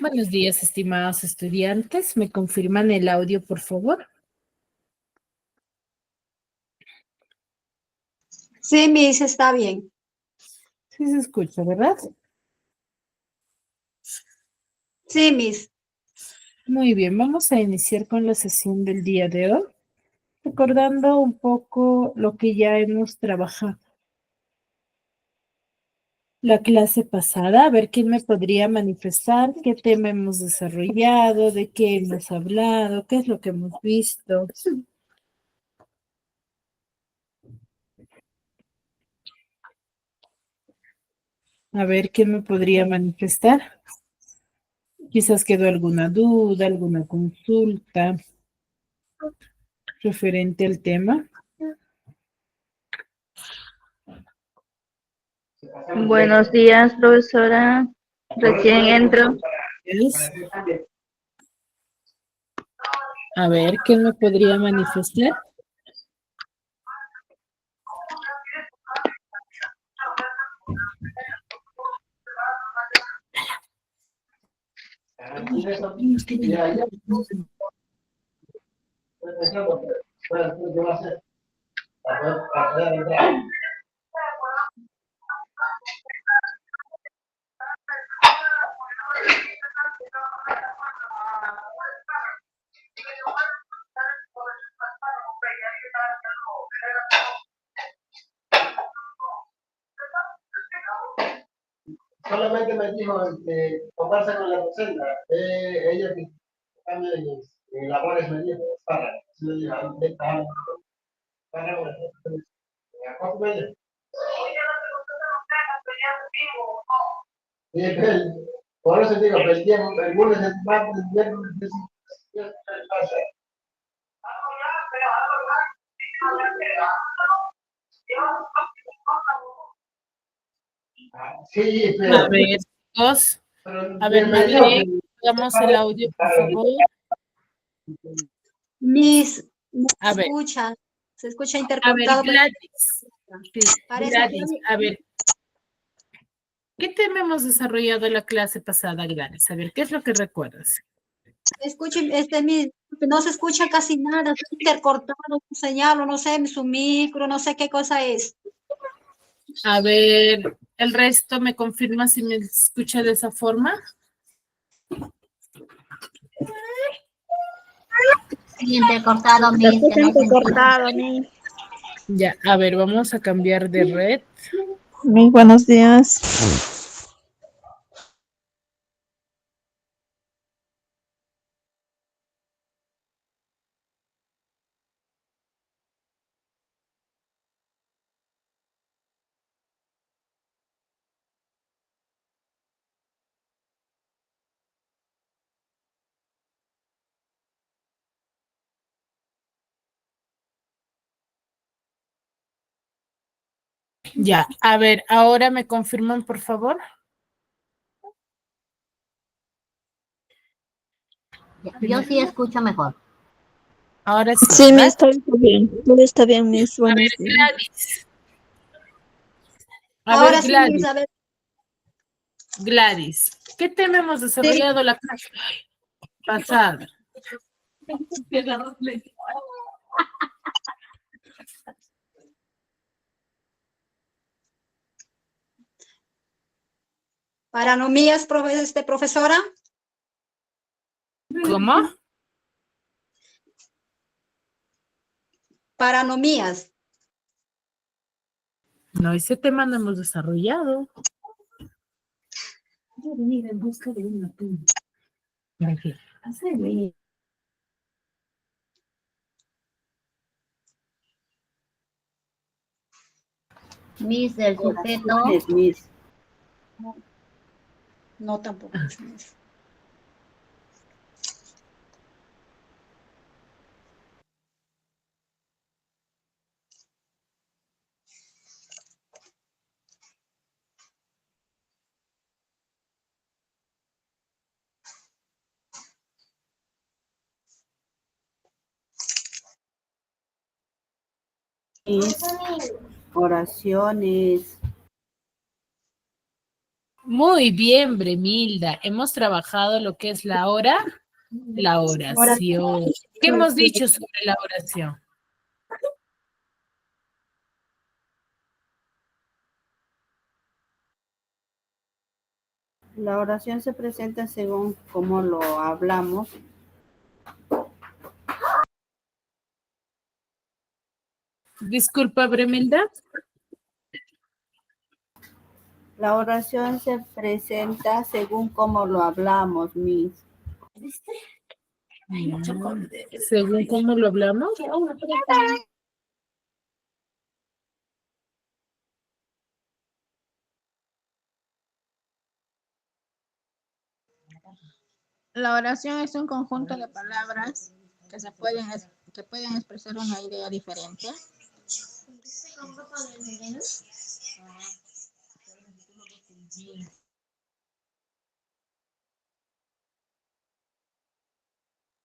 Buenos días, estimados estudiantes. ¿Me confirman el audio, por favor? Sí, Miss, está bien. Sí se escucha, ¿verdad? Sí, Miss. Muy bien, vamos a iniciar con la sesión del día de hoy, recordando un poco lo que ya hemos trabajado la clase pasada, a ver quién me podría manifestar, qué tema hemos desarrollado, de qué hemos hablado, qué es lo que hemos visto. A ver quién me podría manifestar. Quizás quedó alguna duda, alguna consulta referente al tema. Buenos días, profesora. Recién entro. A ver, ¿quién me podría manifestar? Solamente me dijo tomarse con la docenta, ella que cambia de labores me dijo, para, si le digo, para, por eso digo, el tiempo, el lunes, el martes, el miércoles, sí, pero... A ver, chicos. A ver, Madeleine, hagamos el audio, por favor. Miss, no A se ver. escucha. Se escucha A ver, intercortado. Gladys. Sí, Parece Gladys, que... a ver. ¿Qué tema hemos desarrollado en la clase pasada, Gladys? A ver, ¿qué es lo que recuerdas? Escuche, Miss, no se escucha casi nada. Está intercortado su señal, o no sé, su micro, no sé qué cosa es. A ver, ¿el resto me confirma si me escucha de esa forma? Sí, intercortado, Miss. Se intercortado, Miss. Ya, a ver, vamos a cambiar de red. Muy buenos días. Ya, a ver, ahora me confirman, por favor. Yo sí escucho mejor. Ahora sí, Sí, ¿verdad? Miss, todo está bien. Todo está bien, Miss. A ver, Buenos días. Gladys. A ver, Ahora sí, Miss, Gladys. a ver. Gladys, ¿qué tema hemos desarrollado la clase pasada? Paranomías, profesora. ¿Cómo? Paranomías. No, ese tema no hemos desarrollado. Voy a venir en busca de una pluma. ¿Para qué? Hacerle. Miss, el sujeto. No, tampoco. Oraciones. Muy bien, Bremilda. Hemos trabajado lo que es la hora, la oración. ¿Qué hemos dicho sobre la oración? La oración se presenta según cómo lo hablamos. Disculpa, Bremilda. La oración se presenta según cómo lo hablamos, Miss. Según cómo lo hablamos. La oración es un conjunto de palabras que pueden expresar una idea diferente.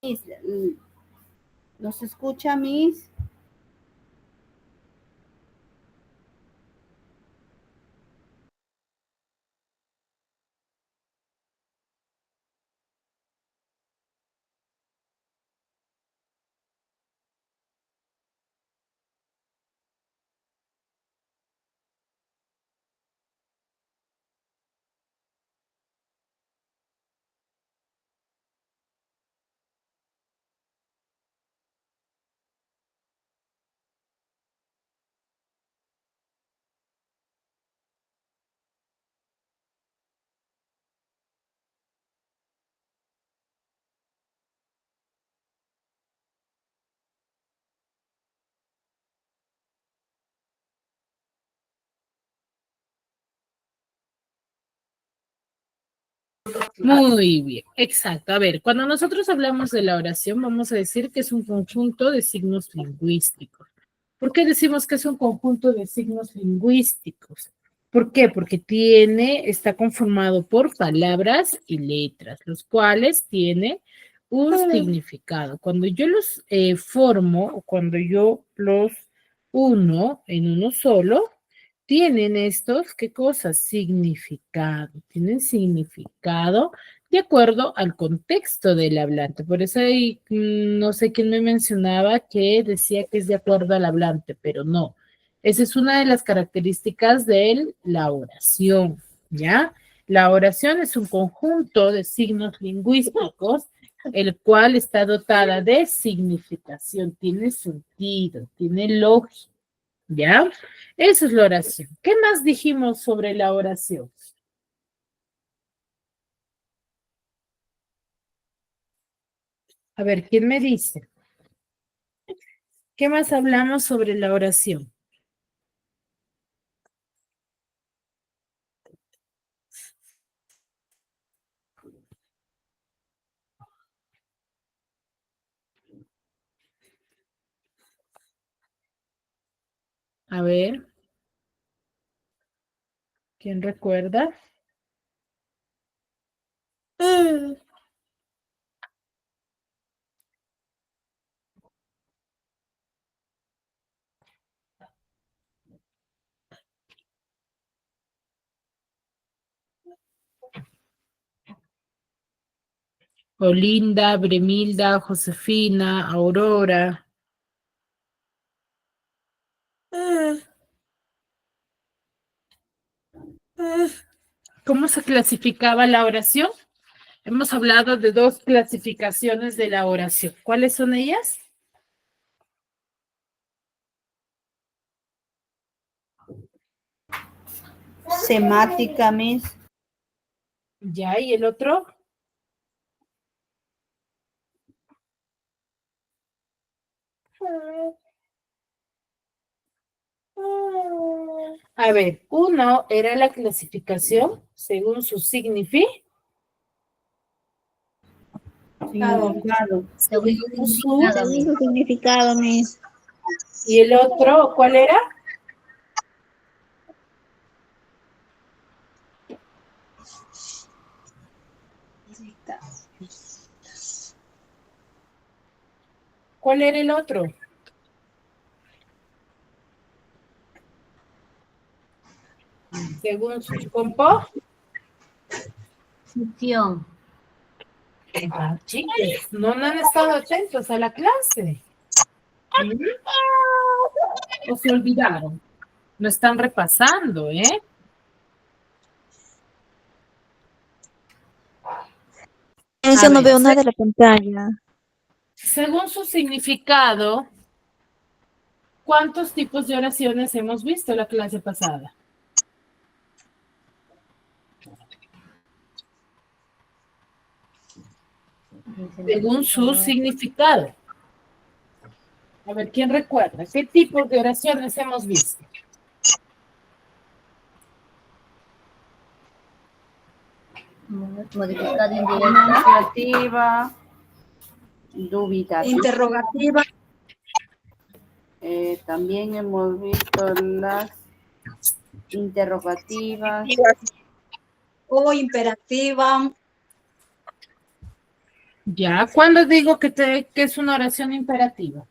Miss, ¿nos escucha, Miss? Muy bien, exacto. A ver, cuando nosotros hablamos de la oración, vamos a decir que es un conjunto de signos lingüísticos. ¿Por qué decimos que es un conjunto de signos lingüísticos? ¿Por qué? Porque está conformado por palabras y letras, los cuales tienen un significado. Cuando yo los formo, o cuando yo los uno en uno solo, tienen estos, ¿qué cosas? Significado. Tienen significado de acuerdo al contexto del hablante. Por eso ahí, no sé quién me mencionaba que decía que es de acuerdo al hablante, pero no. Esa es una de las características de la oración, ¿ya? La oración es un conjunto de signos lingüísticos, el cual está dotada de significación, tiene sentido, tiene lógica, ¿ya? Eso es la oración. ¿Qué más dijimos sobre la oración? A ver, ¿quién me dice? ¿Qué más hablamos sobre la oración? A ver, ¿quién recuerda? Olinda, Bremilda, Josefina, Aurora. ¿Cómo se clasificaba la oración? Hemos hablado de dos clasificaciones de la oración. ¿Cuáles son ellas? Semática, Miss. Ya, ¿y el otro? A ver, uno era la clasificación según su significado. Significado. Según su significado, Según Miss. su significado, Miss. ¿Y el otro cuál era? ¿Cuál era el otro? Según su compo. Repetición. Ah, chicos, no han estado atentos a la clase. ¿Mm? ¿O se olvidaron? No están repasando, ¿eh? Yo no ver, veo nada en la pantalla. según su significado, ¿cuántos tipos de oraciones hemos visto la clase pasada? Según su significado. A ver, ¿quién recuerda? ¿Qué tipos de oraciones hemos visto? Modificado indirecta. Demostrativa, dubitativa. Interrogativa, También hemos visto las interrogativas. o imperativa, Ya, ¿cuándo digo que es una oración imperativa?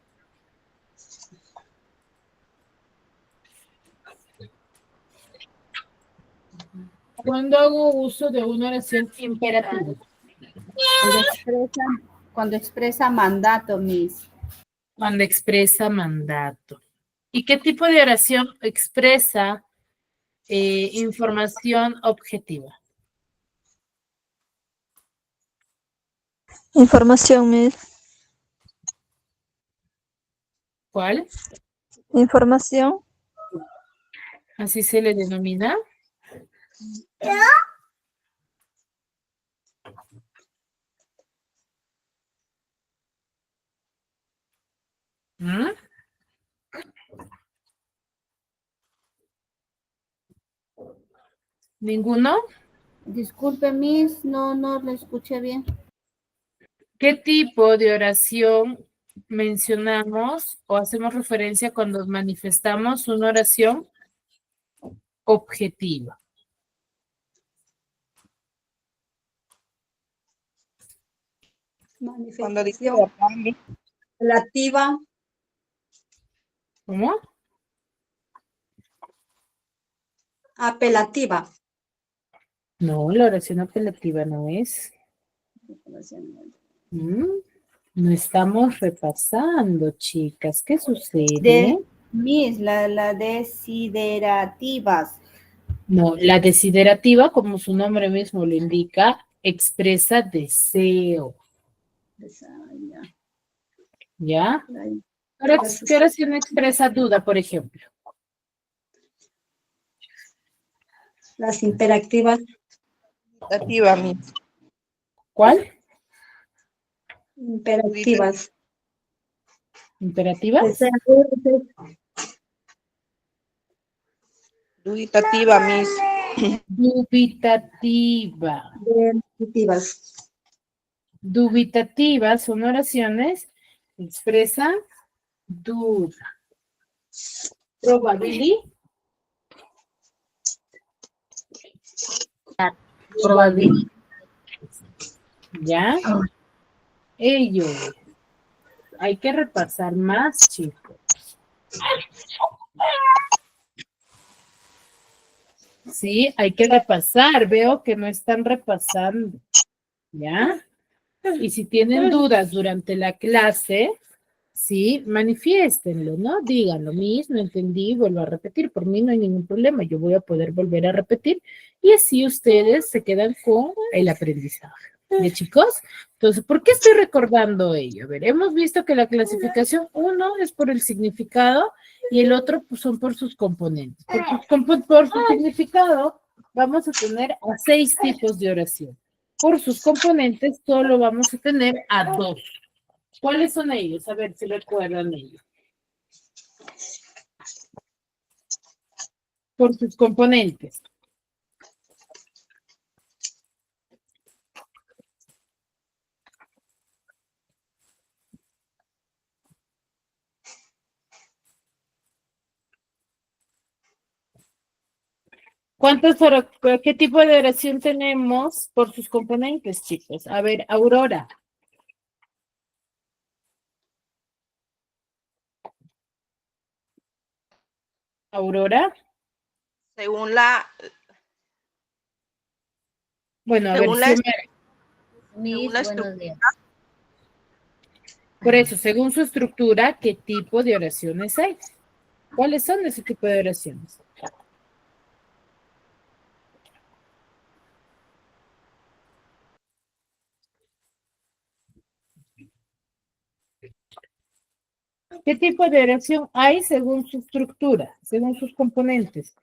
Cuando hago uso de una oración imperativa. Cuando expresa mandato, Miss. Cuando expresa mandato. ¿Y qué tipo de oración expresa información objetiva? Información, Miss. ¿Cuál? Información. Así se le denomina. ¿Mm? ¿Ninguno? Disculpe, Miss, no lo escuché bien. ¿Qué tipo de oración mencionamos o hacemos referencia cuando manifestamos una oración objetiva? manifestación relativa, ¿Cómo? apelativa. No, la oración apelativa no es. No estamos repasando, chicas. ¿Qué sucede? Miss, la desiderativas. No, la desiderativa, como su nombre mismo lo indica, expresa deseo. ¿Ya? ¿Qué oración expresa duda, por ejemplo? Las imperativas, ¿Cuál? imperativas. ¿Imperativas? Dubitativa, Miss. Dubitativa. Dubitativas. Dubitativas son oraciones que expresan duda. Probabilidad. Probabilidad. ¿Ya? Ello. Hay que repasar más, chicos. Sí, hay que repasar. Veo que no están repasando. ¿Ya? Y si tienen dudas durante la clase, sí, manifiéstenlo, ¿no? Díganlo, Miss, no entendí, vuelvo a repetir. Por mí no hay ningún problema. Yo voy a poder volver a repetir y así ustedes se quedan con el aprendizaje. ¿De chicos? Entonces, ¿por qué estoy recordando ello? A ver, hemos visto que la clasificación, uno es por el significado y el otro pues, son por sus componentes. Por su significado, vamos a tener a 6 tipos de oración. Por sus componentes, solo vamos a tener a 2. ¿Cuáles son ellos? A ver si recuerdan ellos. Por sus componentes. ¿Qué tipo de oración tenemos por sus componentes, chicos? A ver, Aurora. Aurora. Según la Bueno, a ver, Según la Xiomara, Miss, la buenos días. por eso, según su estructura, ¿qué tipo de oraciones hay? ¿Cuáles son ese tipo de oraciones? ¿Qué tipo de oración hay según su estructura, según sus componentes?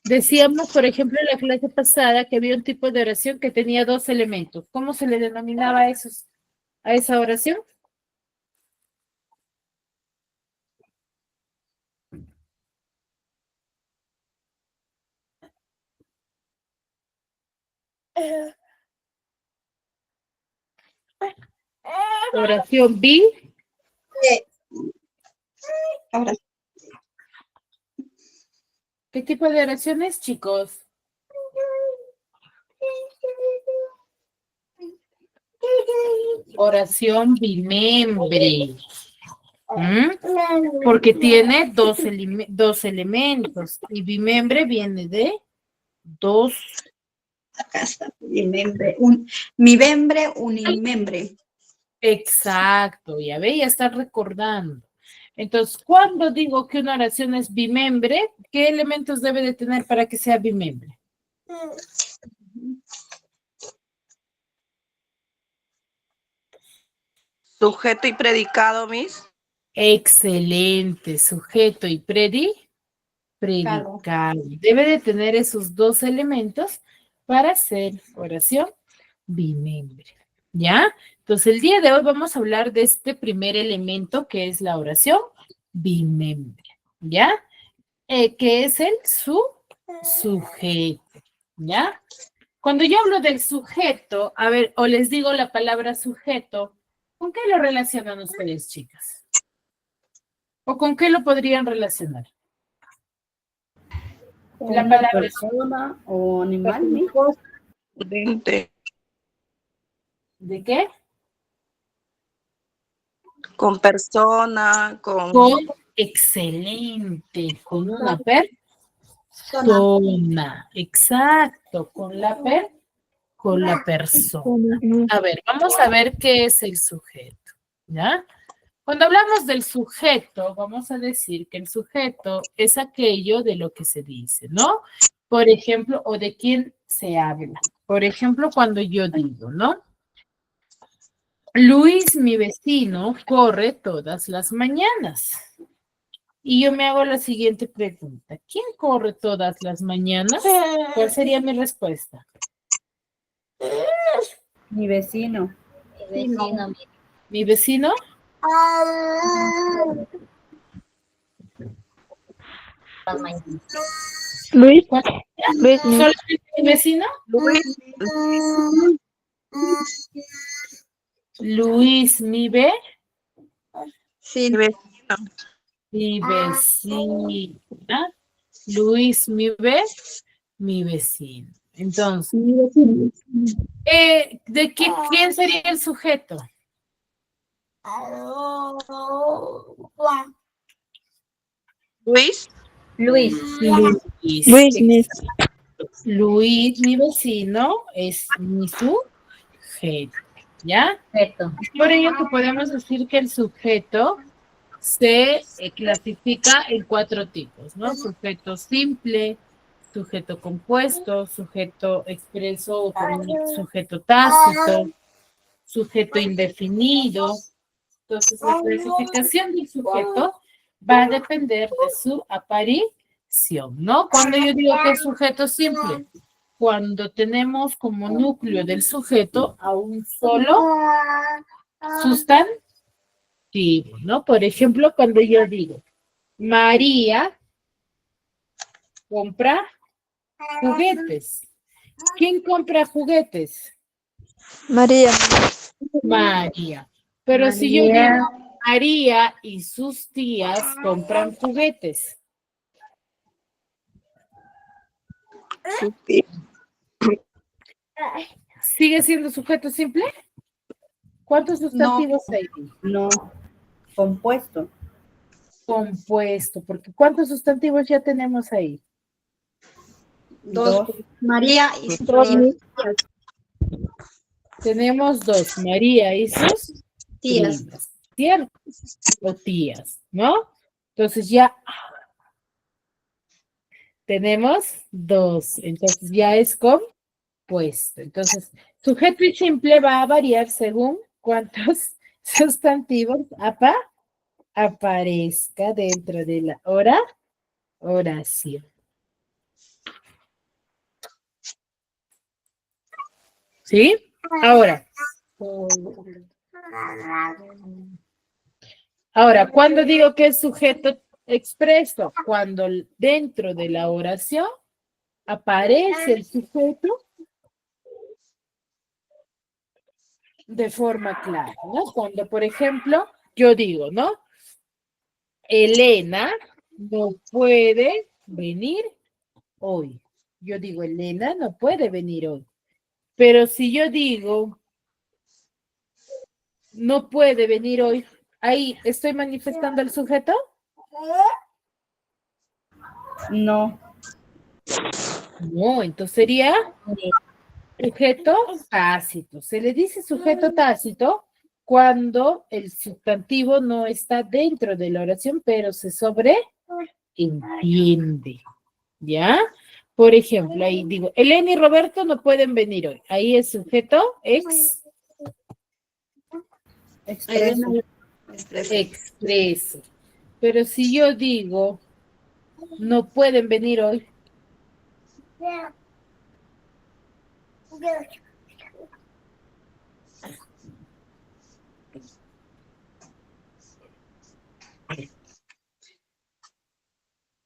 Decíamos, por ejemplo, en la clase pasada que había un tipo de oración que tenía dos elementos. ¿Cómo se le denominaba a esa oración? Oración bi. Ahora, ¿Qué tipo de oración es, chicos? Oración bimembre. Porque tiene dos elementos. Y bimembre viene de dos. acá está, mi membre, unimembre. Exacto, ya ve, ya está recordando. Entonces, cuando digo que una oración es bimembre, ¿qué elementos debe de tener para que sea bimembre? sujeto y predicado, Miss. Excelente, sujeto y predicado. Debe de tener esos dos elementos para hacer oración bimembre. ¿Ya? Entonces, el día de hoy vamos a hablar de este primer elemento que es la oración bimembre. ¿Ya? Que es el sujeto. ¿Ya? Cuando yo hablo del sujeto, a ver, o les digo la palabra sujeto, ¿con qué lo relacionan ustedes, chicas? ¿O con qué lo podrían relacionar? Con La una palabra persona o animal, Miss. ¿de qué? Con persona, Con excelente, con una persona. Exacto, con la persona. A ver, vamos a ver qué es el sujeto, ¿ya? Cuando hablamos del sujeto, vamos a decir que el sujeto es aquello de lo que se dice, ¿no? Por ejemplo, o de quién se habla. Por ejemplo, cuando yo digo, ¿no? Luis, mi vecino, corre todas las mañanas. Y yo me hago la siguiente pregunta. ¿Quién corre todas las mañanas? ¿Cuál sería mi respuesta? Mi vecino. Mi vecino, Miss. ¿Mi vecino? Las mañanas. Luis, ¿Cuál? Luis, Miss. ¿Solamente mi vecino? Luis, Sí, mi vecina. Luis, mi vecino. Entonces, ¿quién sería el sujeto? Luis. Luis. Luis, Miss. Luis, mi vecino, es mi sujeto, ¿ya? Perfecto. Por ello que podemos decir que el sujeto se clasifica en 4 tipos, ¿no? Sujeto simple, sujeto compuesto, sujeto expreso o sujeto tácito, sujeto indefinido. Entonces, la clasificación del sujeto va a depender de su aparición, ¿no? Cuando yo digo que es sujeto simple, cuando tenemos como núcleo del sujeto a un solo sustantivo, ¿no? Por ejemplo, cuando yo digo, María compra juguetes. ¿Quién compra juguetes? María, María. Pero si yo digo, María y sus tías compran juguetes. ¿Sigue siendo sujeto simple? ¿Cuántos sustantivos hay? No. Compuesto. Compuesto, porque ¿cuántos sustantivos ya tenemos ahí? Dos. María y sus Dos, tías. Tenemos dos, María y sus Tías. primas, ¿cierto? O tías, ¿no? Entonces ya tenemos dos, entonces ya es compuesto. Entonces, sujeto y simple va a variar según cuántos sustantivos aparezca dentro de la oración. ¿Sí? Ahora, ¿cuándo digo que es sujeto expreso? Cuando dentro de la oración aparece el sujeto de forma clara, ¿no? Cuando, por ejemplo, yo digo, ¿no? Elena no puede venir hoy. Yo digo, Elena no puede venir hoy. Pero si yo digo, no puede venir hoy, ahí estoy manifestando el sujeto. No. No, entonces sería sujeto tácito. Se le dice sujeto tácito cuando el sustantivo no está dentro de la oración, pero se sobreentiende. ¿Ya? Por ejemplo, ahí digo, Elena y Roberto no pueden venir hoy. Ahí es sujeto expreso. Pero si yo digo, no pueden venir hoy.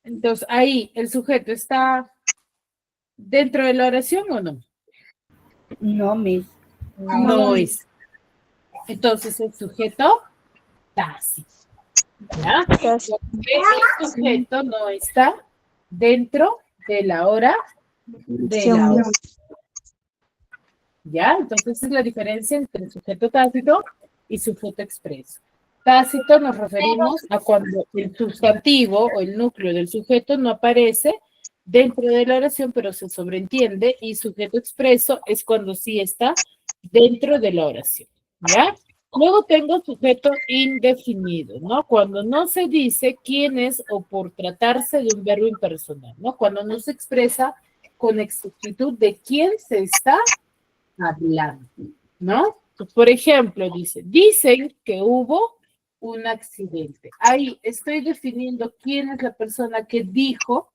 Entonces, ahí, ¿el sujeto está dentro de la oración o no? No, Miss. No es. Entonces, el sujeto tácito. ¿Ya? El sujeto no está dentro de la oración. ¿Ya? Entonces, esa es la diferencia entre sujeto tácito y sujeto expreso. Tácito nos referimos a cuando el sustantivo o el núcleo del sujeto no aparece dentro de la oración, pero se sobreentiende, y sujeto expreso es cuando sí está dentro de la oración, ¿ya? Luego tengo sujeto indefinido, ¿no? Cuando no se dice quién es o por tratarse de un verbo impersonal, ¿no? Cuando no se expresa con exactitud de quién se está hablando, ¿no? Por ejemplo, dicen que hubo un accidente. Ahí estoy definiendo quién es la persona que dijo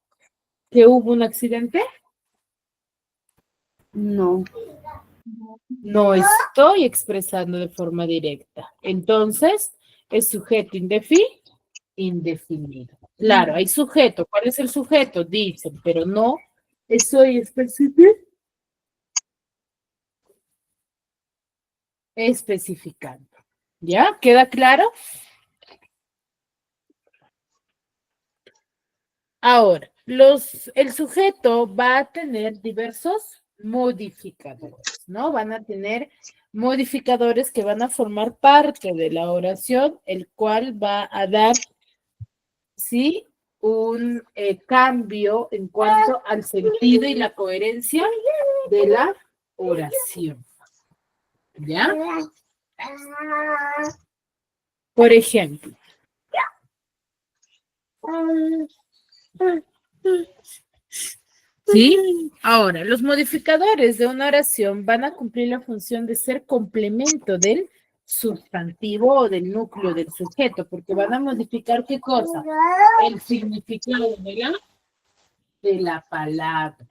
que hubo un accidente. No. No estoy expresando de forma directa. Entonces, es sujeto indefinido. Claro, hay sujeto. ¿Cuál es el sujeto? Dicen, pero no estoy especificando. ¿Ya? ¿Queda claro? Ahora, el sujeto va a tener diversos modificadores, ¿no? Van a tener modificadores que van a formar parte de la oración, el cual va a dar, sí, un cambio en cuanto al sentido y la coherencia de la oración. ¿Ya? Por ejemplo, ¿sí? Ahora, los modificadores de una oración van a cumplir la función de ser complemento del sustantivo o del núcleo del sujeto, porque van a modificar ¿qué cosa? El significado de la palabra,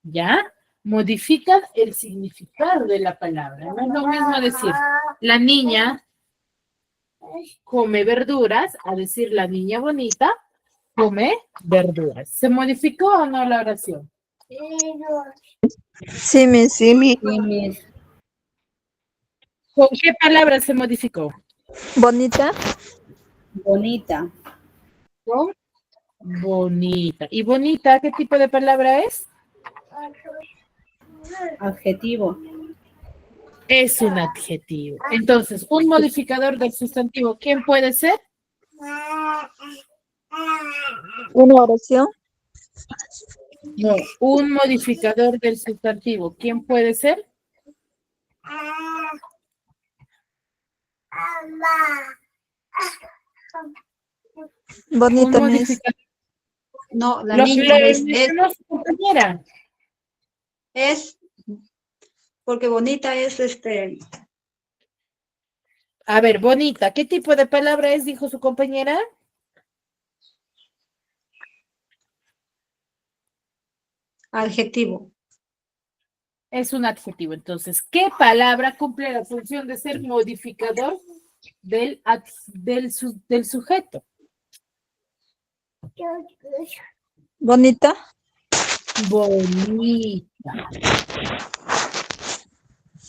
¿ya? Modifican el significado de la palabra. No es lo mismo decir, la niña come verduras, a decir, la niña bonita come verduras. ¿Se modificó o no la oración? Sí, Miss. Sí, Miss. ¿Con qué palabra se modificó? Bonita. Bonita. Con bonita. ¿Y bonita qué tipo de palabra es? Adjetivo. Es un adjetivo. Entonces, un modificador del sustantivo, ¿quién puede ser? Una oración. No, un modificador del sustantivo, ¿quién puede ser? Bonita, Un Miss. modificador. No, la Lo niña que es, mencionó su compañera. es, porque bonita es A ver, bonita, ¿qué tipo de palabra es? Dijo su compañera. adjetivo. Es un adjetivo. Entonces, ¿qué palabra cumple la función de ser modificador del sujeto? Bonita. Bonita.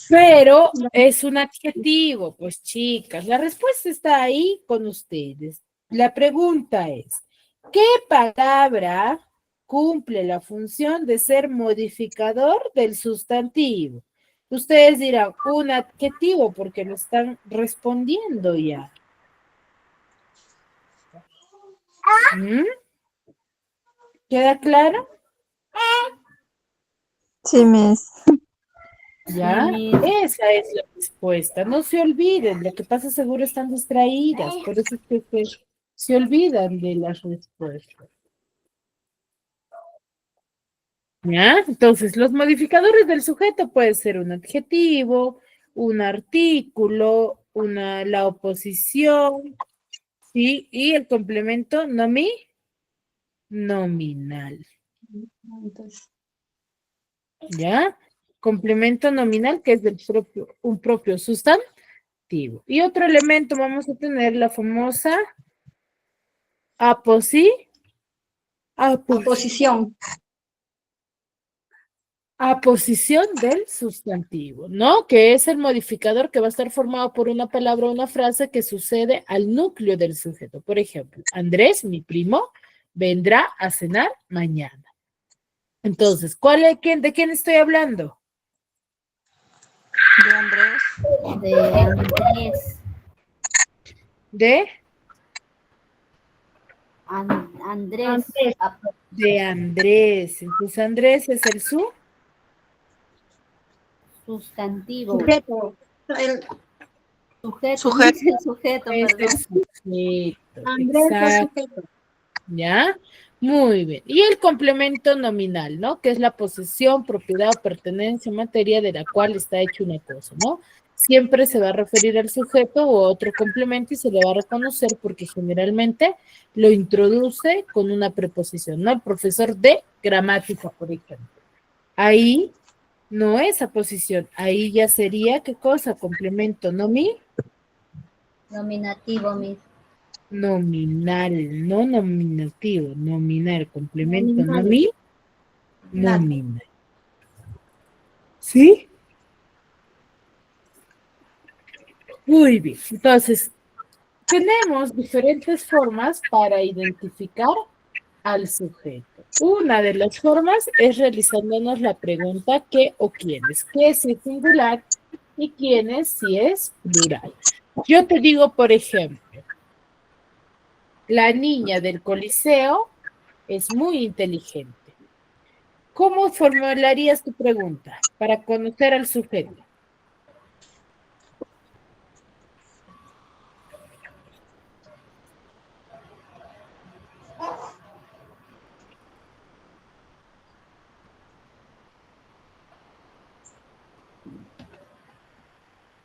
Pero es un adjetivo, pues chicas, la respuesta está ahí con ustedes. La pregunta es, ¿qué palabra cumple la función de ser modificador del sustantivo? Ustedes dirán, un adjetivo, porque lo están respondiendo ya. ¿Mm? ¿Queda claro? Sí, Miss. ¿Ya? Sí. Esa es la respuesta. No se olviden, lo que pasa seguro están distraídas, por eso es que se olvidan de las respuestas. ¿Ya? Entonces, los modificadores del sujeto pueden ser un adjetivo, un artículo, la oposición, ¿sí? Y el complemento nominal. Entonces, ¿Ya? Complemento nominal, que es un propio sustantivo. Y otro elemento vamos a tener la famosa aposición. aposición del sustantivo, ¿no? Que es el modificador que va a estar formado por una palabra o una frase que sucede al núcleo del sujeto. Por ejemplo, Andrés, mi primo, vendrá a cenar mañana. Entonces, ¿de quién estoy hablando? De Andrés. De Andrés. ¿De? Andrés. De Andrés. Entonces, Andrés es el Sustantivo. Sujeto. El Sujeto. Es el sujeto, es el perdón. sujeto. Andrés es Exacto. sujeto. ¿Ya? Muy bien. Y el complemento nominal, ¿no? Que es la posesión, propiedad o pertenencia en materia de la cual está hecho una cosa, ¿no? Siempre se va a referir al sujeto o a otro complemento y se le va a reconocer porque generalmente lo introduce con una preposición, ¿no? El profesor de gramática, por ejemplo. Ahí no es aposición, ahí ya sería, ¿qué cosa? Complemento Nominativo, Miss. nominal, no nominativo, nominal, complemento Nominal. nominal. ¿Sí? Muy bien. Entonces, tenemos diferentes formas para identificar al sujeto. Una de las formas es realizándonos la pregunta ¿qué o quiénes? ¿Qué si es singular y quiénes si es plural? Yo te digo, por ejemplo, la niña del Coliseo es muy inteligente. ¿Cómo formularías tu pregunta para conocer al sujeto?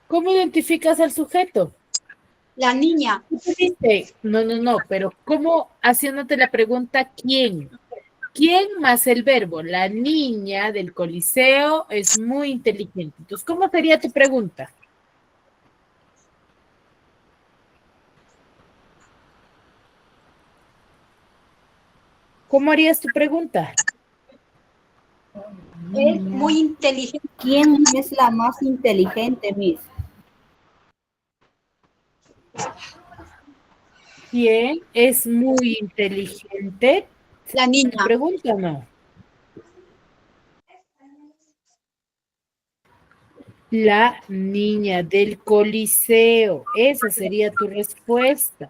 ¿Cómo identificas al sujeto? La niña. ¿Qué dice? No, pero ¿cómo haciéndote la pregunta quién? ¿Quién más el verbo? La niña del Coliseo es muy inteligente. Entonces, ¿cómo sería tu pregunta? ¿Cómo harías tu pregunta? Es muy inteligente. ¿Quién es la más inteligente, Miss? ¿Quién es muy inteligente? La niña. Pregunta, ¿no? La niña del Coliseo. Esa sería tu respuesta.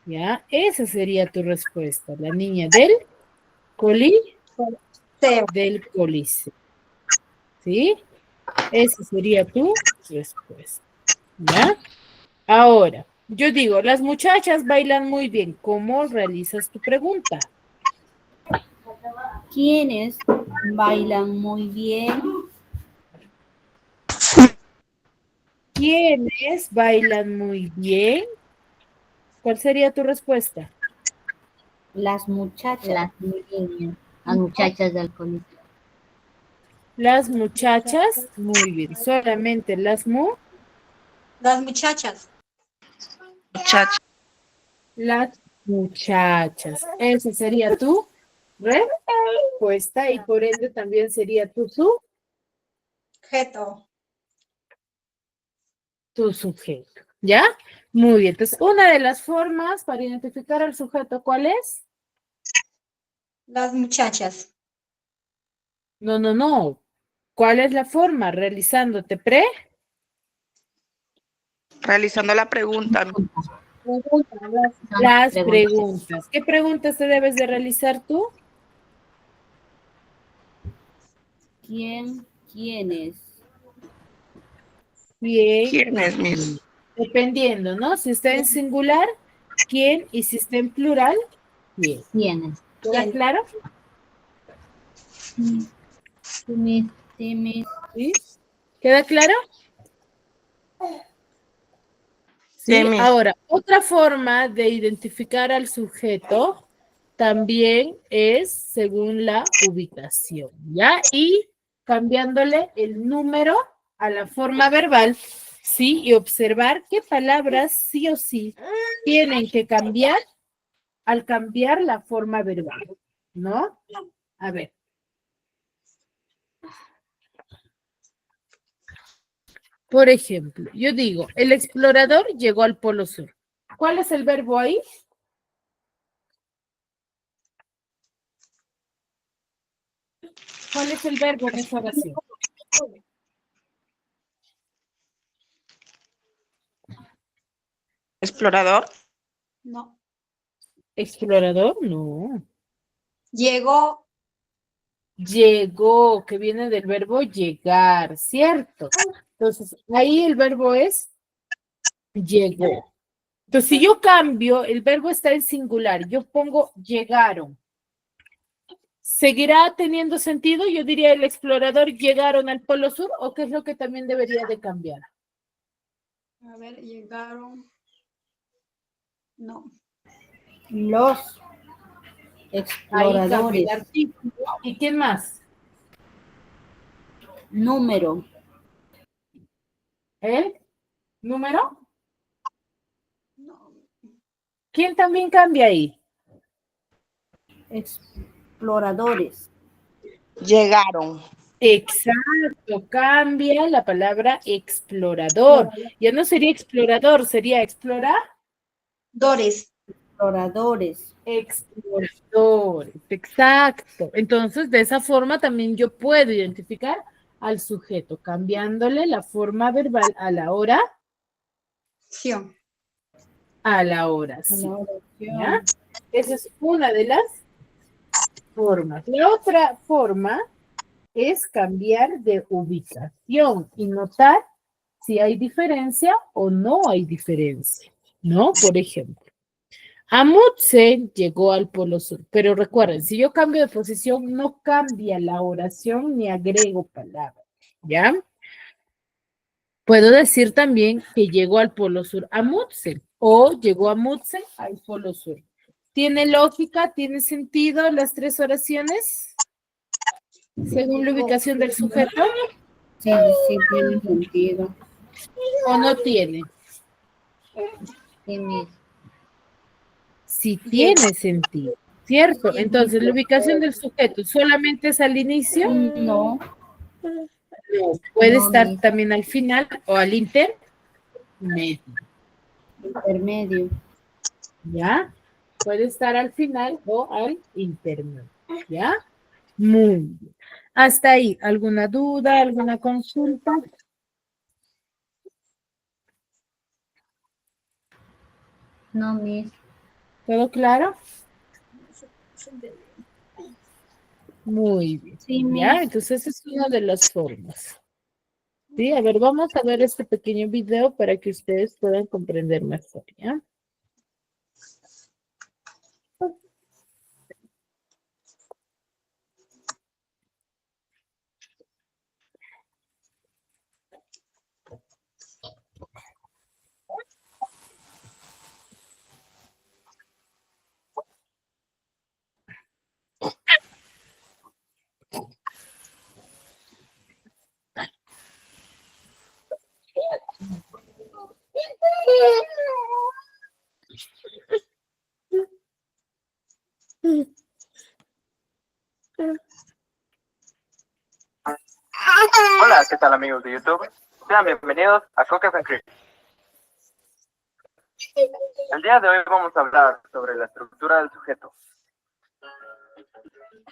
¿Ya? Esa sería tu respuesta. La niña del Coliseo. ¿Sí? Esa sería tu respuesta. ¿Ya? Ahora, yo digo, las muchachas bailan muy bien. ¿Cómo realizas tu pregunta? ¿Quiénes bailan muy bien? ¿Quiénes bailan muy bien? ¿Cuál sería tu respuesta? Las muchachas. Las muchachas del colegio. Las muchachas, muy bien. Solamente Las muchachas. Muchacha. las muchachas. Esa sería tu respuesta y por ende también sería tu sujeto. ¿Ya? Muy bien. Entonces, una de las formas para identificar al sujeto, ¿cuál es? Las muchachas. No. ¿Cuál es la forma? Realizándote Realizando la pregunta. las preguntas. ¿Qué preguntas te debes de realizar tú? ¿Quiénes? Bien. ¿Quién es, Miss? Dependiendo, ¿no? Si está en singular, ¿quién? Y si está en plural, ¿quién? ¿Quiénes? ¿Queda claro? Sí, ¿Sí? ¿Queda claro? Sí. Sí, Miss. Ahora, otra forma de identificar al sujeto también es según la ubicación, ¿ya? Y cambiándole el número a la forma verbal, ¿sí? Y observar qué palabras sí o sí tienen que cambiar al cambiar la forma verbal, ¿no? A ver. Por ejemplo, yo digo, el explorador llegó al Polo Sur. ¿Cuál es el verbo ahí? ¿Cuál es el verbo en esa oración? Explorador. No. Explorador, no. Llegó. Llegó, que viene del verbo llegar, ¿cierto? Entonces, ahí el verbo es llegó. Entonces, si yo cambio, el verbo está en singular, yo pongo llegaron. ¿Seguirá teniendo sentido? Yo diría el explorador llegaron al Polo Sur, ¿o qué es lo que también debería de cambiar? A ver, llegaron. No. Los Ahí exploradores. cambia el artículo. ¿Y quién más? Número. ¿El número? No. ¿Quién también cambia ahí? Exploradores. Llegaron. Exacto, cambia la palabra explorador. Ya no sería explorador, sería Dores. Exploradores. exploradores. Exacto. Entonces, de esa forma también yo puedo identificar al sujeto, cambiándole la forma verbal a la hora. A la hora, sí. ¿Ya? Esa es una de las formas. La otra forma es cambiar de ubicación y notar si hay diferencia o no hay diferencia, ¿no? Por ejemplo, Amundsen llegó al Polo Sur, pero recuerden, si yo cambio de posición, no cambia la oración ni agrego palabras, ¿ya? Puedo decir también que llegó al Polo Sur Amundsen o llegó Amundsen al Polo Sur. ¿Tiene lógica? ¿Tiene sentido las tres oraciones? Según la ubicación del sujeto. Sí, sí tiene sentido. ¿O no tiene? Sí tiene sentido, ¿cierto? Entonces, la ubicación del sujeto solamente es al inicio. No. No, puede estar también al final o al intermedio. Intermedio. ¿Ya? Puede estar al final o al intermedio. ¿Ya? Muy bien. Hasta ahí, ¿alguna duda, alguna consulta? No, Miss. ¿Todo claro? Muy bien. Sí, Ya, Miss. entonces es una de las formas. Sí, a ver, vamos a ver este pequeño video para que ustedes puedan comprender mejor, ¿ya? Hola, ¿qué tal amigos de YouTube? Sean bienvenidos a Cookies and Cream. El día de hoy vamos a hablar sobre la estructura del sujeto.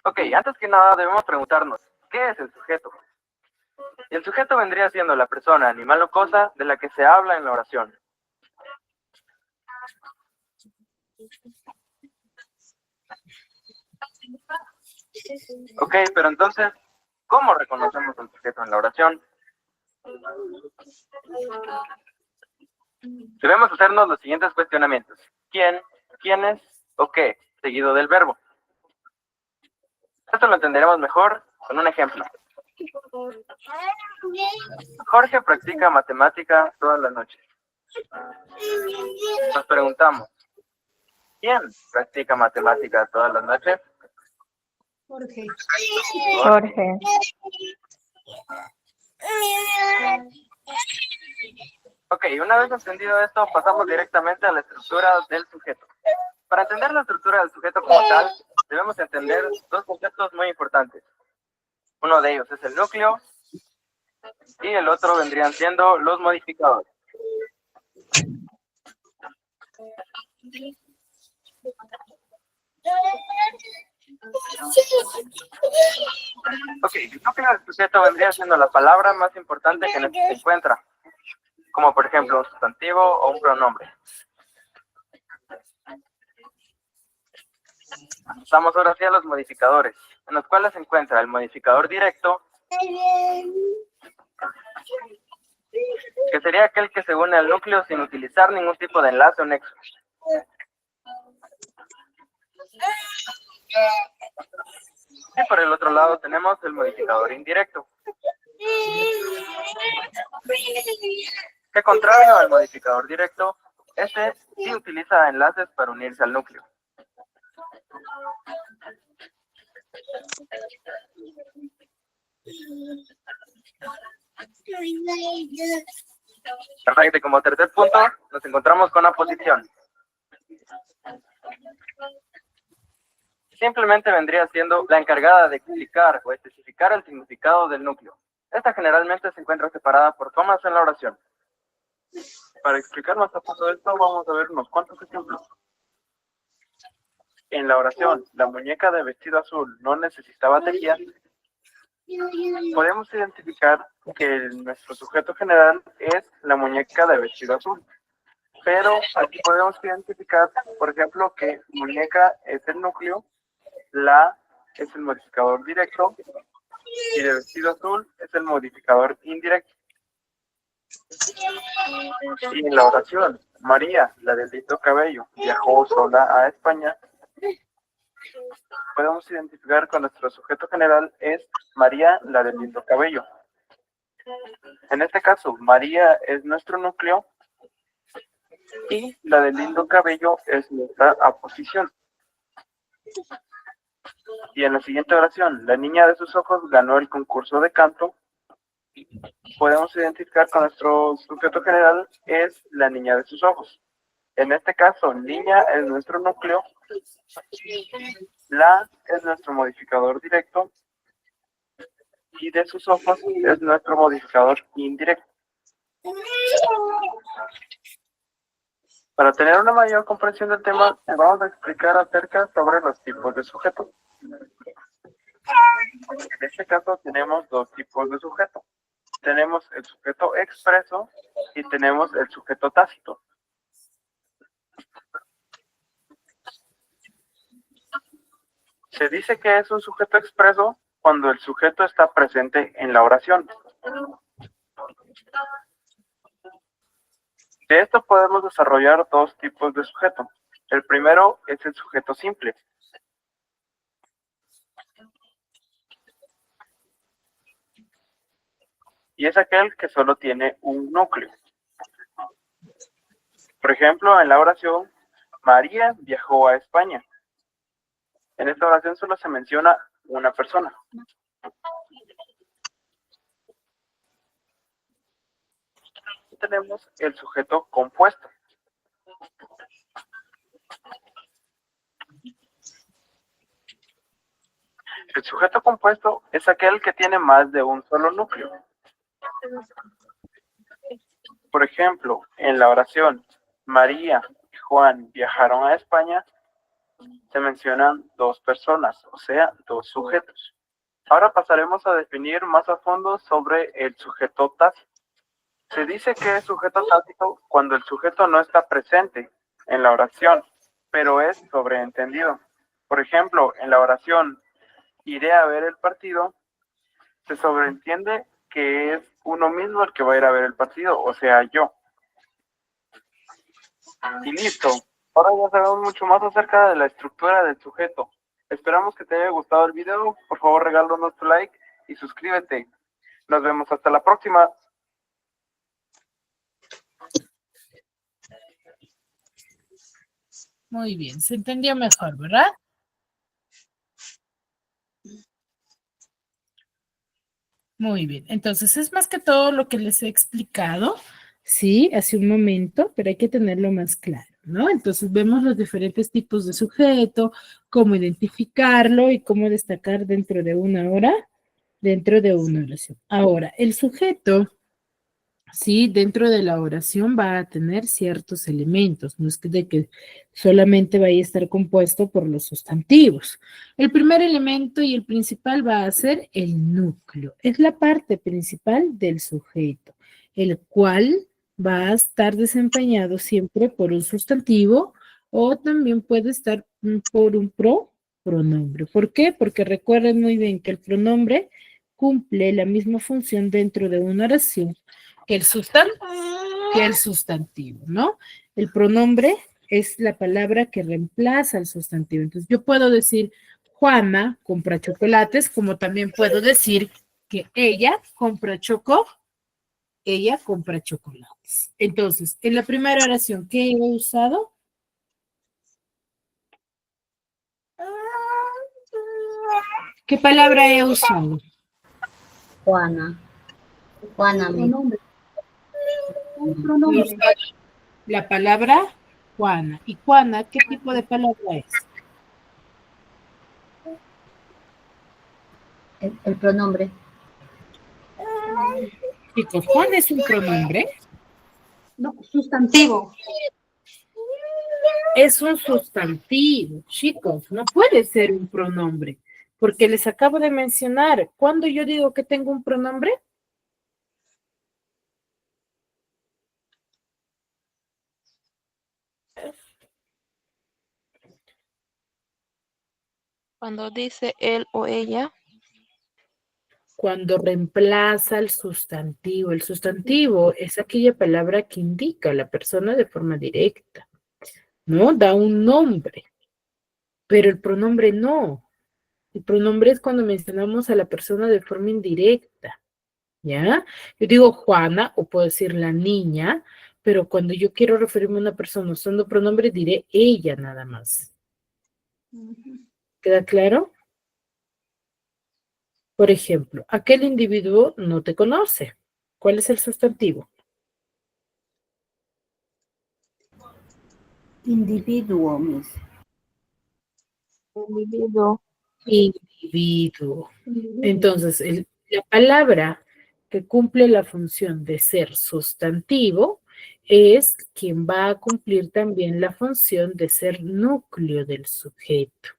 Ok, antes que nada debemos preguntarnos, ¿qué es el sujeto? Y el sujeto vendría siendo la persona, animal o cosa de la que se habla en la oración. Ok, pero entonces, ¿cómo reconocemos el sujeto en la oración? Debemos hacernos los siguientes cuestionamientos. ¿Quién? ¿Quiénes? ¿O qué? Seguido del verbo. Esto lo entenderemos mejor con un ejemplo. Jorge practica matemática todas las noches. Nos preguntamos, ¿quién practica matemática todas las noches? Jorge. Jorge. Ok, una vez entendido esto, pasamos directamente a la estructura del sujeto. Para entender la estructura del sujeto como tal, debemos entender dos conceptos muy importantes. Uno de ellos es el núcleo y el otro vendrían siendo los modificadores. Ok, el núcleo del sujeto vendría siendo la palabra más importante que en este se encuentra, como por ejemplo un sustantivo o un pronombre. Pasamos ahora hacia los modificadores, en los cuales se encuentra el modificador directo, que sería aquel que se une al núcleo sin utilizar ningún tipo de enlace o nexo. Y por el otro lado tenemos el modificador indirecto, que contrario al modificador directo, este sí utiliza enlaces para unirse al núcleo. Perfecto, y como tercer punto nos encontramos con la posición. Simplemente vendría siendo la encargada de explicar o especificar el significado del núcleo. Esta generalmente se encuentra separada por comas en la oración. Para explicar más a fondo esto, vamos a ver unos cuantos ejemplos. En la oración, la muñeca de vestido azul no necesitaba batería. Podemos identificar que nuestro sujeto general es la muñeca de vestido azul. Pero aquí podemos identificar, por ejemplo, que muñeca es el núcleo, la es el modificador directo y de vestido azul es el modificador indirecto. Y en la oración, María, la del lindo cabello, viajó sola a España. Podemos identificar que nuestro sujeto general es María, la del lindo cabello. En este caso, María es nuestro núcleo y la del lindo cabello es nuestra aposición. Y en la siguiente oración, la niña de sus ojos ganó el concurso de canto. Podemos identificar que nuestro sujeto general es la niña de sus ojos. En este caso, niña es nuestro núcleo, la es nuestro modificador directo y de sus ojos es nuestro modificador indirecto. Para tener una mayor comprensión del tema, vamos a explicar acerca sobre los tipos de sujetos. En este caso tenemos dos tipos de sujeto. Tenemos el sujeto expreso y tenemos el sujeto tácito. Se dice que es un sujeto expreso cuando el sujeto está presente en la oración. De esto podemos desarrollar dos tipos de sujeto. El primero es el sujeto simple. Y es aquel que solo tiene un núcleo. Por ejemplo, en la oración, María viajó a España. En esta oración solo se menciona una persona. Tenemos el sujeto compuesto. El sujeto compuesto es aquel que tiene más de un solo núcleo. Por ejemplo, en la oración María y Juan viajaron a España, se mencionan dos personas, o sea, dos sujetos. Ahora pasaremos a definir más a fondo sobre el sujeto tácito. Se dice que es sujeto tácito cuando el sujeto no está presente en la oración, pero es sobreentendido. Por ejemplo, en la oración iré a ver el partido, se sobreentiende que es uno mismo el que va a ir a ver el partido, o sea, yo. Y listo. Ahora ya sabemos mucho más acerca de la estructura del sujeto. Esperamos que te haya gustado el video. Por favor, regálanos tu like y suscríbete. Nos vemos hasta la próxima. Muy bien, se entendió mejor, ¿verdad? Muy bien, entonces es más que todo lo que les he explicado, sí, hace un momento, pero hay que tenerlo más claro, ¿no? Entonces vemos los diferentes tipos de sujeto, cómo identificarlo y cómo destacar dentro de una hora, dentro de una oración. Ahora, el sujeto, sí, dentro de la oración va a tener ciertos elementos, no es que de que solamente vaya a estar compuesto por los sustantivos. El primer elemento y el principal va a ser el núcleo, es la parte principal del sujeto, el cual va a estar desempeñado siempre por un sustantivo o también puede estar por un pronombre. ¿Por qué? Porque recuerden muy bien que el pronombre cumple la misma función dentro de una oración que el sustantivo, ¿no? El pronombre es la palabra que reemplaza al sustantivo. Entonces, yo puedo decir, Juana compra chocolates, como también puedo decir que ella compra chocolates. Entonces, en la primera oración, ¿qué he usado? ¿Qué palabra he usado? Juana. Juana, mi. Un pronombre. La palabra Juana. ¿Y Juana qué tipo de palabra es? El pronombre. Chicos, ¿Juan es un pronombre? No, sustantivo. Es un sustantivo, chicos, no puede ser un pronombre, porque les acabo de mencionar, ¿cuándo yo digo que tengo un pronombre? Cuando dice él o ella. Cuando reemplaza el sustantivo. El sustantivo es aquella palabra que indica a la persona de forma directa, ¿no? Da un nombre, pero el pronombre no. El pronombre es cuando mencionamos a la persona de forma indirecta, ¿ya? Yo digo Juana o puedo decir la niña, pero cuando yo quiero referirme a una persona usando pronombre diré ella nada más. ¿Queda claro? Por ejemplo, aquel individuo no te conoce. ¿Cuál es el sustantivo? Individuo, Miss. Individuo. Individuo. Entonces, la palabra que cumple la función de ser sustantivo es quien va a cumplir también la función de ser núcleo del sujeto.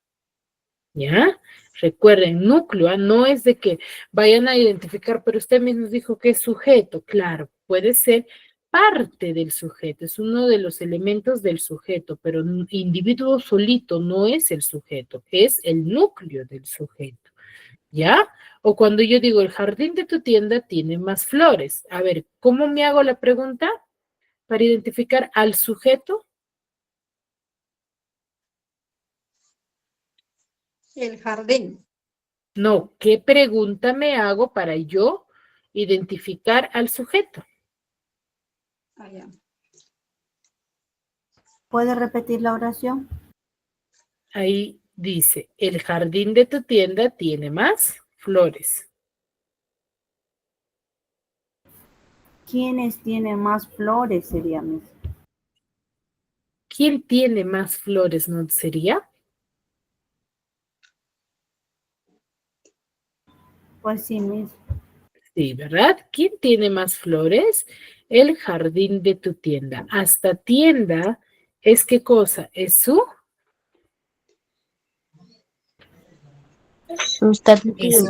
¿Ya? Recuerden, núcleo no es de que vayan a identificar, pero usted mismo dijo que es sujeto. Claro, puede ser parte del sujeto, es uno de los elementos del sujeto, pero individuo solito no es el sujeto, es el núcleo del sujeto. ¿Ya? O cuando yo digo, el jardín de tu tienda tiene más flores. A ver, ¿cómo me hago la pregunta para identificar al sujeto? El jardín. No, ¿qué pregunta me hago para yo identificar al sujeto? Ah, ya. ¿Puede repetir la oración? Ahí dice, el jardín de tu tienda tiene más flores. ¿Quiénes tienen más flores? Sería Miss. ¿Quién tiene más flores, no sería? Pues sí, Miss. Sí, ¿verdad? ¿Quién tiene más flores? El jardín de tu tienda. Hasta tienda es ¿qué cosa? ¿Es su? Sustantivo.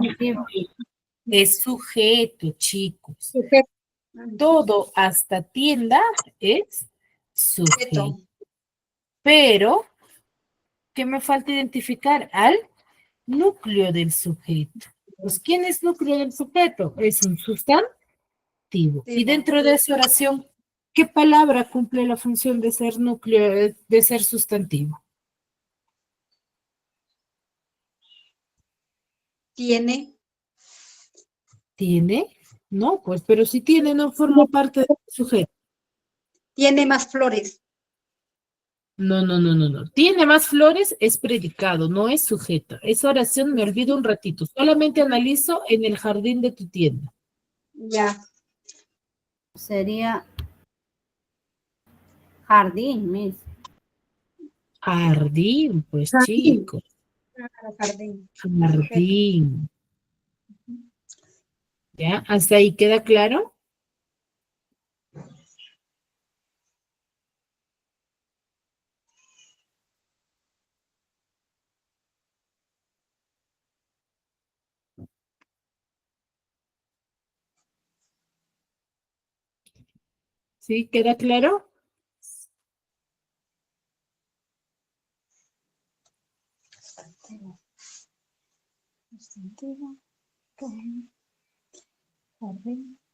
Es sujeto, chicos. Sujeto. Todo hasta tienda es sujeto. Pero, ¿qué me falta identificar? Al núcleo del sujeto. Pues, ¿quién es núcleo del sujeto? Es un sustantivo. Y dentro de esa oración, ¿qué palabra cumple la función de ser núcleo, de ser sustantivo? Tiene. ¿Tiene? No, pues, pero si tiene, no forma parte del sujeto. Tiene más flores. No. Tiene más flores, es predicado, no es sujeto. Esa oración me olvido un ratito. Solamente analizo en el jardín de tu tienda. Ya. Sería jardín, Miss. Jardín, pues Jardín. chicos. Claro, jardín. Jardín. ¿Ya? ¿Hasta ahí queda claro? ¿Sí? ¿Queda claro?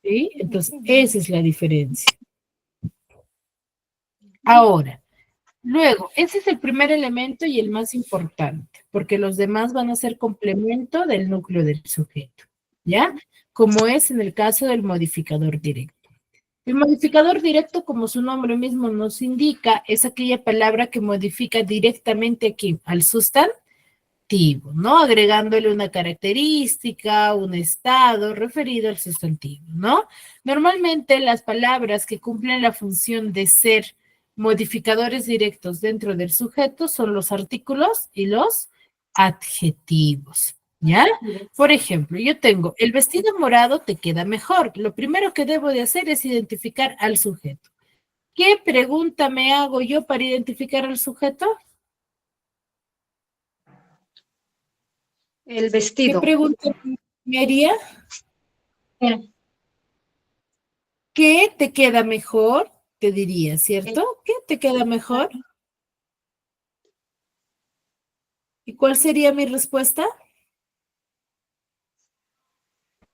¿Sí? Entonces, esa es la diferencia. Ahora, luego, ese es el primer elemento y el más importante, porque los demás van a ser complemento del núcleo del sujeto, ¿ya? Como es en el caso del modificador directo. El modificador directo, como su nombre mismo nos indica, es aquella palabra que modifica directamente aquí al sustantivo, ¿no? Agregándole una característica, un estado referido al sustantivo, ¿no? Normalmente las palabras que cumplen la función de ser modificadores directos dentro del sujeto son los artículos y los adjetivos, ¿ya? Por ejemplo, yo tengo, el vestido morado te queda mejor. Lo primero que debo de hacer es identificar al sujeto. ¿Qué pregunta me hago yo para identificar al sujeto? El vestido. ¿Qué pregunta me haría? ¿Qué te queda mejor? Te diría, ¿cierto? ¿Qué te queda mejor? ¿Y cuál sería mi respuesta?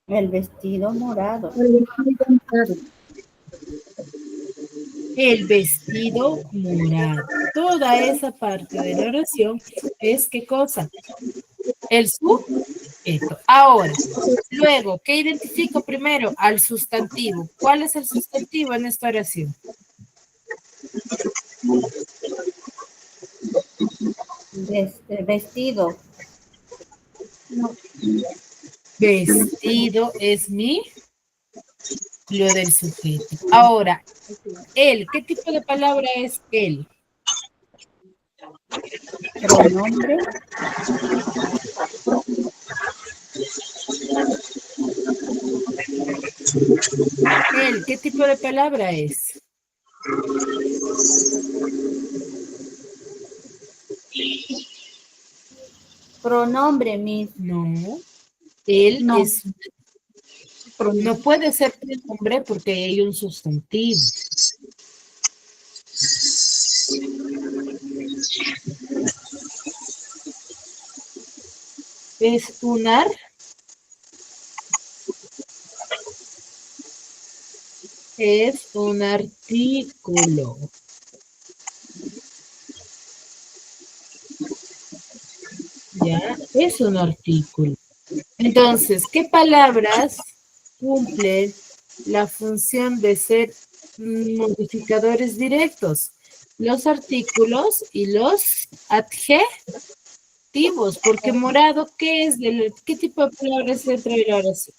El vestido morado. El vestido morado. Toda esa parte de la oración es ¿qué cosa? El sujeto. Ahora, luego, ¿qué identifico primero? Al sustantivo. ¿Cuál es el sustantivo en esta oración? Vestido. Vestido es mi lo del sujeto. Ahora, él, ¿qué tipo de palabra es él? Pronombre. Él, ¿qué tipo de palabra es? Pronombre, Miss. No. Él No. es... No puede ser pronombre porque hay un sustantivo. Es un es un artículo. Ya, es un artículo. Entonces, ¿qué palabras cumplen la función de ser modificadores directos? Los artículos y los adjetivos, porque morado, ¿qué es? ¿Qué tipo de palabras dentro de la oración?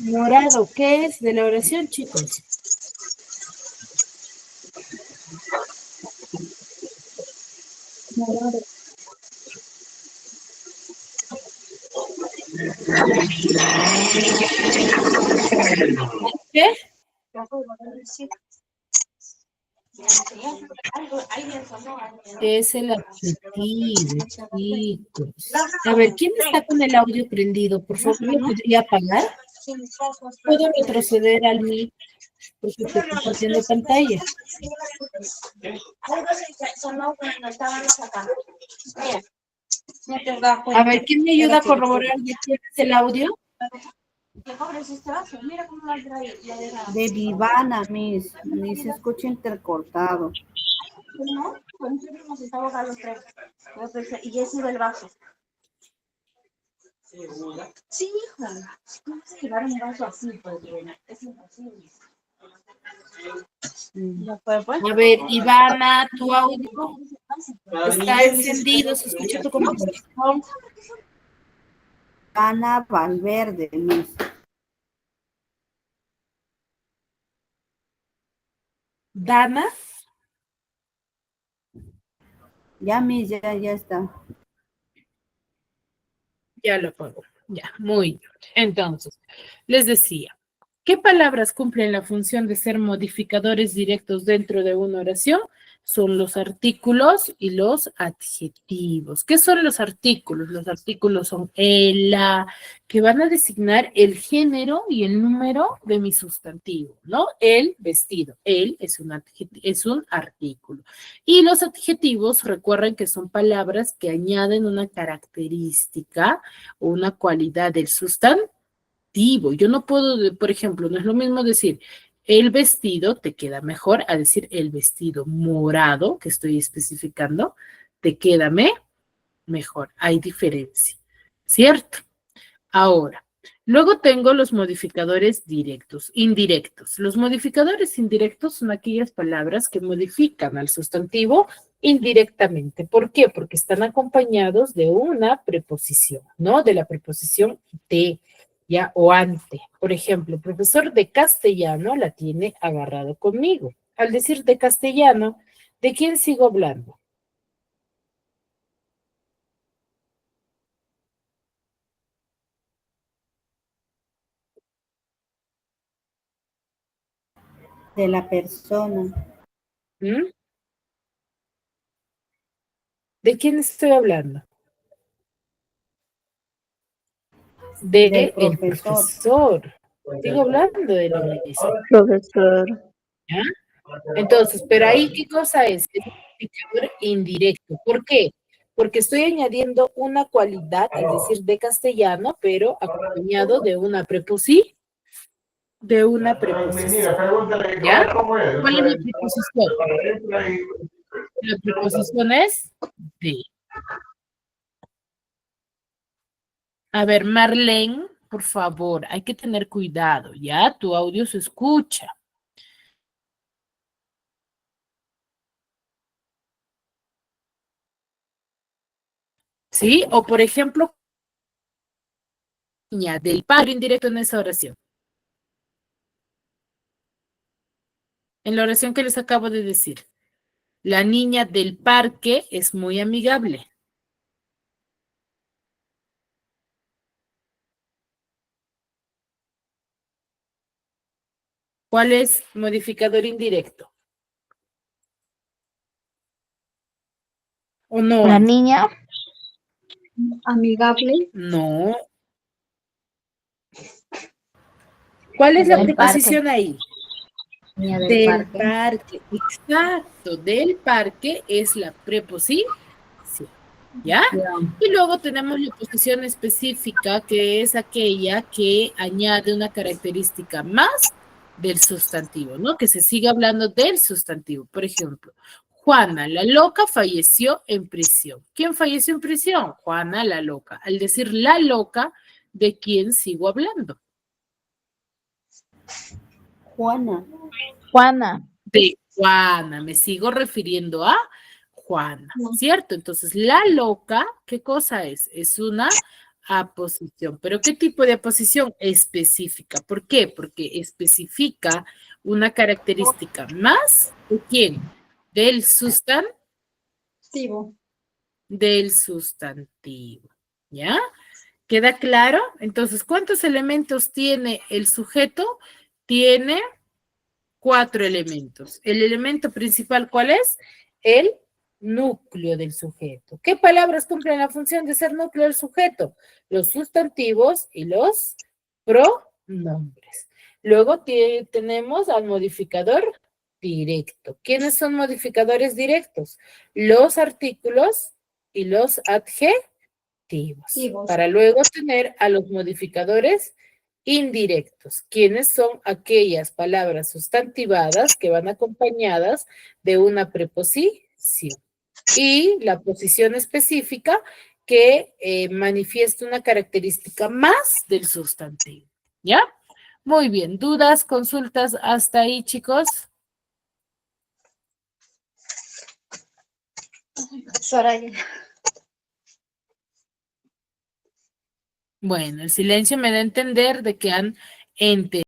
Morado, ¿qué es de la oración, chicos? Morado. ¿Qué? Es el adjetivo, chicos. A ver, ¿quién está con el audio prendido? Por favor, ¿lo podría apagar? ¿Puedo retroceder al mic? Porque estoy compartiendo pantalla. A ver, ¿quién me ayuda a corroborar de quién es el audio? De Vivana, Miss. Miss, se escucha intercortado. Y ese iba el vaso. Sí, hija. ¿Cómo se llevar un vaso así? Pues, es imposible. A ver, Ivana, tu audio está encendido, se escucha tu conversación. Ana Valverde, Miss. Dana, Ya, Miss, ya está. ya lo pongo. Ya, muy bien. Entonces, les decía, ¿qué palabras cumplen la función de ser modificadores directos dentro de una oración? Son los artículos y los adjetivos. ¿Qué son los artículos? Los artículos son el, la, que van a designar el género y el número de mi sustantivo, ¿no? El vestido. El es es un artículo. Y los adjetivos, recuerden que son palabras que añaden una característica o una cualidad del sustantivo. Yo no puedo, por ejemplo, no es lo mismo decir el vestido te queda mejor a decir el vestido morado que estoy especificando, te queda mejor. Hay diferencia, ¿cierto? Ahora, luego tengo los modificadores directos, indirectos. Los modificadores indirectos son aquellas palabras que modifican al sustantivo indirectamente. ¿Por qué? Porque están acompañados de una preposición, ¿no? De la preposición de, ya, o ante. Por ejemplo, el profesor de castellano la tiene agarrado conmigo. Al decir de castellano, ¿de quién sigo hablando? De la persona. ¿Mm? ¿De quién estoy hablando? Del El profesor. profesor. Sigo hablando de lo mismo. Profesor. ¿Ya? Entonces, pero ahí, ¿qué cosa es? Es un indicador indirecto. ¿Por qué? Porque estoy añadiendo una cualidad, es decir, de castellano, pero acompañado de una preposición. De una preposición. ¿Ya? ¿Cuál es la preposición? La preposición es de. A ver, Marlene, por favor, hay que tener cuidado, ¿ya? Tu audio se escucha. ¿Sí? O por ejemplo, niña del parque indirecto en esa oración. En la oración que les acabo de decir. La niña del parque es muy amigable. ¿Cuál es modificador indirecto? ¿O no? La niña. Amigable. No. ¿Cuál es la Del preposición ahí? Niña Del parque. Exacto. Del parque es la preposición. ¿Ya? Y luego tenemos la posición específica, que es aquella que añade una característica más del sustantivo, ¿no? Que se sigue hablando del sustantivo. Por ejemplo, Juana, la loca, falleció en prisión. ¿Quién falleció en prisión? Juana, la loca. Al decir la loca, ¿de quién sigo hablando? Juana. Juana. De Juana. Me sigo refiriendo a Juana, ¿cierto? Entonces, la loca, ¿qué cosa es? Es una aposición. ¿Pero qué tipo de aposición? Específica. ¿Por qué? Porque especifica una característica más de quién? Del sustantivo. Del sustantivo. ¿Ya? ¿Queda claro? Entonces, ¿cuántos elementos tiene el sujeto? Tiene 4 elementos. El elemento principal, ¿cuál es? El núcleo del sujeto. ¿Qué palabras cumplen la función de ser núcleo del sujeto? Los sustantivos y los pronombres. Luego tenemos al modificador directo. ¿Quiénes son modificadores directos? Los artículos y los adjetivos. Para luego tener a los modificadores indirectos, ¿quiénes son aquellas palabras sustantivadas que van acompañadas de una preposición? Y la posición específica que manifiesta una característica más del sustantivo. ¿Ya? Muy bien. ¿Dudas, consultas hasta ahí, chicos? Soraya. Bueno, el silencio me da a entender de que han entendido.